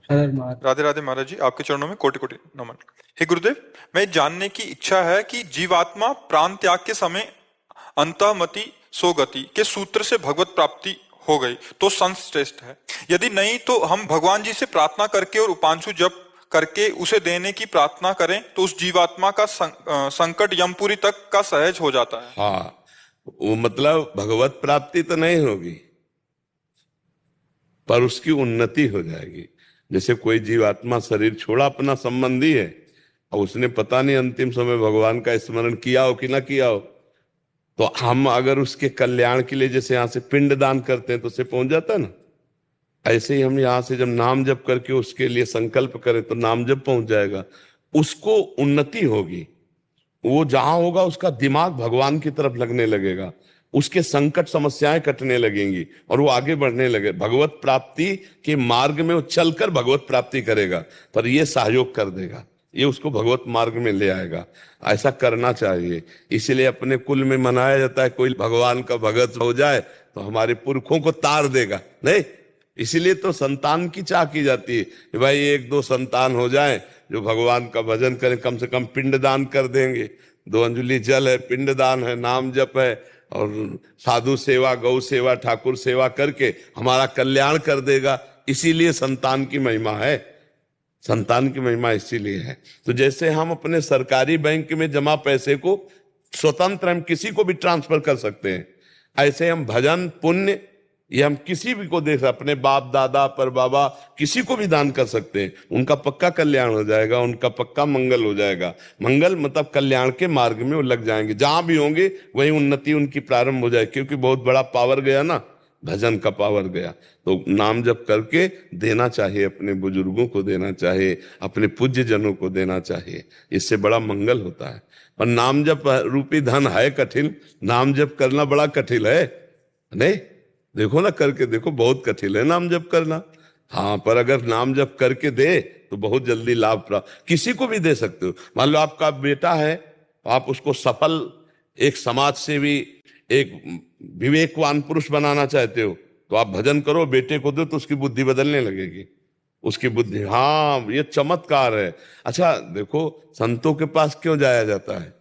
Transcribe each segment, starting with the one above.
राधे राधे महाराज जी, आपके चरणों में कोटि कोटि नमन। हे गुरुदेव, मैं जानने की इच्छा है कि जीवात्मा प्राण त्याग के समय अंतःमति सोगति के सूत्र से भगवत प्राप्ति हो गई तो संत श्रेष्ठ है, यदि नहीं तो हम भगवान जी से प्रार्थना करके और उपांशु जप करके उसे देने की प्रार्थना करें तो उस जीवात्मा का संकट यमपुरी तक का सहज हो जाता है। हाँ, वो मतलब भगवत प्राप्ति तो नहीं होगी पर उसकी उन्नति हो जाएगी। जैसे कोई जीवात्मा शरीर छोड़ा, अपना संबंधी है और उसने पता नहीं अंतिम समय भगवान का स्मरण किया हो कि ना किया हो, तो हम अगर उसके कल्याण के लिए जैसे यहाँ से पिंड दान करते हैं तो उसे पहुंच जाता ना, ऐसे ही हम यहाँ से जब नाम जप करके उसके लिए संकल्प करें तो नाम जप पहुंच जाएगा, उसको उन्नति होगी। वो जहां होगा उसका दिमाग भगवान की तरफ लगने लगेगा, उसके संकट समस्याएं कटने लगेंगी और वो आगे बढ़ने लगे। भगवत प्राप्ति के मार्ग में वो चलकर भगवत प्राप्ति करेगा, पर ये सहयोग कर देगा, ये उसको भगवत मार्ग में ले आएगा। ऐसा करना चाहिए। इसलिए अपने कुल में मनाया जाता है कोई भगवान का भगत हो जाए तो हमारे पुरखों को तार देगा, नहीं, इसीलिए तो संतान की चाह की जाती है कि भाई एक दो संतान हो जाए जो भगवान का भजन करें, कम से कम पिंड दान कर देंगे। 2 अंजलि जल है, पिंड दान है, नाम जप है और साधु सेवा, गौ सेवा, ठाकुर सेवा करके हमारा कल्याण कर देगा। इसीलिए संतान की महिमा है, संतान की महिमा इसीलिए है। तो जैसे हम अपने सरकारी बैंक में जमा पैसे को स्वतंत्र हम किसी को भी ट्रांसफर कर सकते हैं, ऐसे हम भजन पुण्य ये हम किसी भी को दे सकते, अपने बाप दादा पर बाबा किसी को भी दान कर सकते हैं। उनका पक्का कल्याण हो जाएगा, उनका पक्का मंगल हो जाएगा। मंगल मतलब कल्याण के मार्ग में वो लग जाएंगे, जहां भी होंगे वही उन्नति उनकी प्रारंभ हो जाए, क्योंकि बहुत बड़ा पावर गया ना, भजन का पावर गया। तो नाम जप करके देना चाहिए, अपने बुजुर्गों को देना चाहिए, अपने पूज्य जनों को देना चाहिए, इससे बड़ा मंगल होता है। पर नाम जप रूपी धन है कठिन, नाम जप करना बड़ा कठिन है, नहीं, देखो ना करके देखो, बहुत कठिन है नाम जप करना। हाँ, पर अगर नाम जप करके दे तो बहुत जल्दी लाभ प्राप्त, किसी को भी दे सकते हो। मान लो आपका बेटा है, आप उसको सफल एक समाज सेवी, एक विवेकवान पुरुष बनाना चाहते हो, तो आप भजन करो, बेटे को दो तो उसकी बुद्धि बदलने लगेगी, उसकी बुद्धि। हाँ, ये चमत्कार है। अच्छा देखो, संतों के पास क्यों जाया जाता है?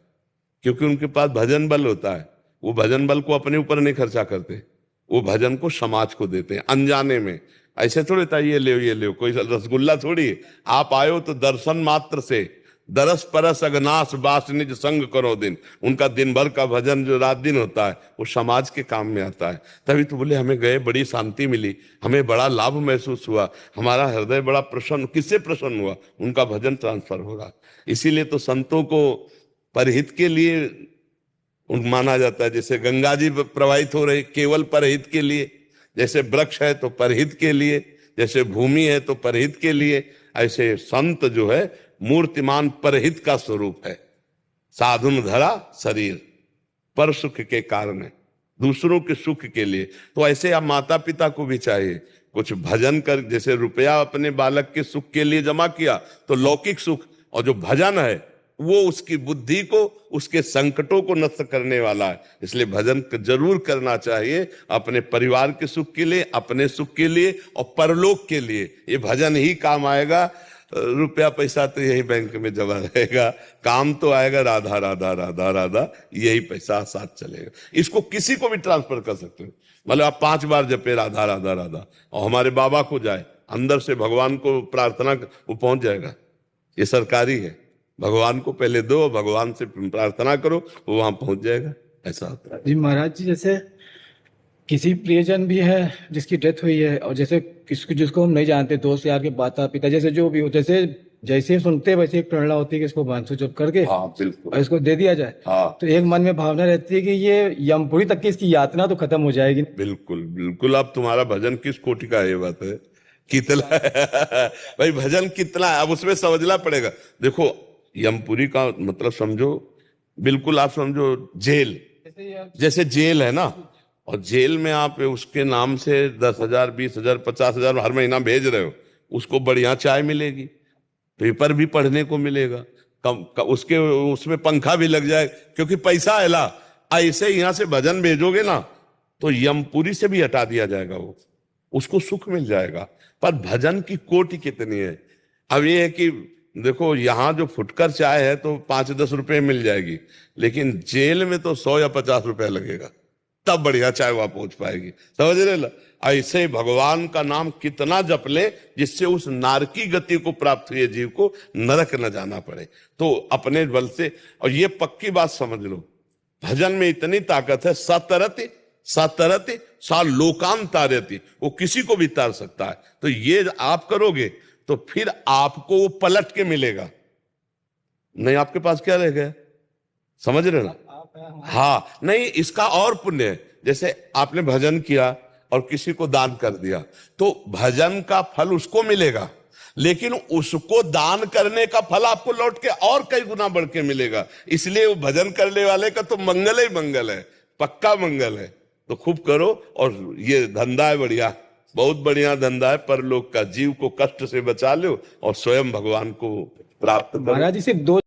क्योंकि उनके पास भजन बल होता है। वो भजन बल को अपने ऊपर नहीं खर्चा करते, वो भजन को समाज को देते हैं अनजाने में। ऐसे थोड़ी था ये ले कोई रसगुल्ला थोड़ी, आप आयो तो दर्शन मात्र से दरस परस अगनाश बास निज संग करो दिन। उनका दिन भर का भजन जो रात दिन होता है वो समाज के काम में आता है। तभी तो बोले हमें गए, बड़ी शांति मिली, हमें बड़ा लाभ महसूस हुआ, हमारा हृदय बड़ा प्रसन्न। किससे प्रसन्न हुआ? उनका भजन ट्रांसफर होगा। इसीलिए तो संतों को परहित के लिए माना जाता है। जैसे गंगा जी प्रवाहित हो रही केवल परहित के लिए, जैसे वृक्ष है तो परहित के लिए, जैसे भूमि है तो परहित के लिए, ऐसे संत जो है मूर्तिमान परहित का स्वरूप है। साधुन धरा शरीर पर सुख के कारण है, दूसरों के सुख के लिए। तो ऐसे आप माता पिता को भी चाहिए कुछ भजन कर, जैसे रुपया अपने बालक के सुख के लिए जमा किया तो लौकिक सुख, और जो भजन है वो उसकी बुद्धि को, उसके संकटों को नष्ट करने वाला है। इसलिए भजन जरूर करना चाहिए, अपने परिवार के सुख के लिए, अपने सुख के लिए और परलोक के लिए। ये भजन ही काम आएगा, रुपया पैसा तो यही बैंक में जमा रहेगा, काम तो आएगा राधा राधा राधा राधा, यही पैसा साथ चलेगा। इसको किसी को भी ट्रांसफर कर सकते हो। मतलब आप 5 बार जपे राधा राधा राधा और हमारे बाबा को जाए, अंदर से भगवान को प्रार्थना, वो पहुंच जाएगा। ये सरकारी है, भगवान को पहले दो, भगवान से प्रार्थना करो, वो वहां पहुंच जाएगा। ऐसा होता है जी महाराज जी। जैसे किसी प्रियजन भी है जिसकी डेथ हुई है, और जैसे जिसको हम नहीं जानते, दोस्त यार के माता पिता, जैसे जो भी हो, जैसे जैसे सुनते वैसे एक प्रेरणा होती है कि इसको बांसुर जप करके हाँ बिल्कुल और इसको दे दिया जाए। हाँ, तो एक मन में भावना रहती है कि ये यमपुरी तक की इसकी यातना तो खत्म हो जाएगी। बिल्कुल बिल्कुल। अब तुम्हारा भजन किस कोटि का है, ये बात है कितना भाई भजन कितना है, अब उसमें समझना पड़ेगा। देखो यमपुरी का मतलब समझो, बिल्कुल आप समझो जेल, जैसे जेल है ना, और जेल में आप उसके नाम से 10,000 20,000 50,000 हर महीना भेज रहे हो, उसको बढ़िया चाय मिलेगी, पेपर भी पढ़ने को मिलेगा, उसके उसमें पंखा भी लग जाए, क्योंकि पैसा है ला। ऐसे यहां से भजन भेजोगे ना तो यमपुरी से भी हटा दिया जाएगा, वो उसको सुख मिल जाएगा। पर भजन की कोटि कितनी है। अब ये है कि देखो यहाँ जो फुटकर चाय है तो 5-10 रुपए मिल जाएगी, लेकिन जेल में तो 100 या 50 रुपए लगेगा, तब बढ़िया चाय वहां पहुंच पाएगी। समझ रहे ना। ऐसे भगवान का नाम कितना जप ले जिससे उस नारकी गति को प्राप्त हुए जीव को नरक न जाना पड़े, तो अपने बल से। और ये पक्की बात समझ लो, भजन में इतनी ताकत है, सतरति सतरति सा लोकान तारती, वो किसी को भी तार सकता है। तो ये आप करोगे तो फिर आपको वो पलट के मिलेगा, नहीं आपके पास क्या रह गया। समझ रहे ना। हाँ, नहीं इसका और पुण्य है। जैसे आपने भजन किया और किसी को दान कर दिया, तो भजन का फल उसको मिलेगा, लेकिन उसको दान करने का फल आपको लौट के और कई गुना बढ़ के मिलेगा। इसलिए वो भजन करने वाले का तो मंगल ही मंगल है, पक्का मंगल है। तो खूब करो। और ये धंधा है बढ़िया, बहुत बढ़िया धंधा है, परलोक का। जीव को कष्ट से बचा लो और स्वयं भगवान को प्राप्त करो। महाराज जी सिर्फ 2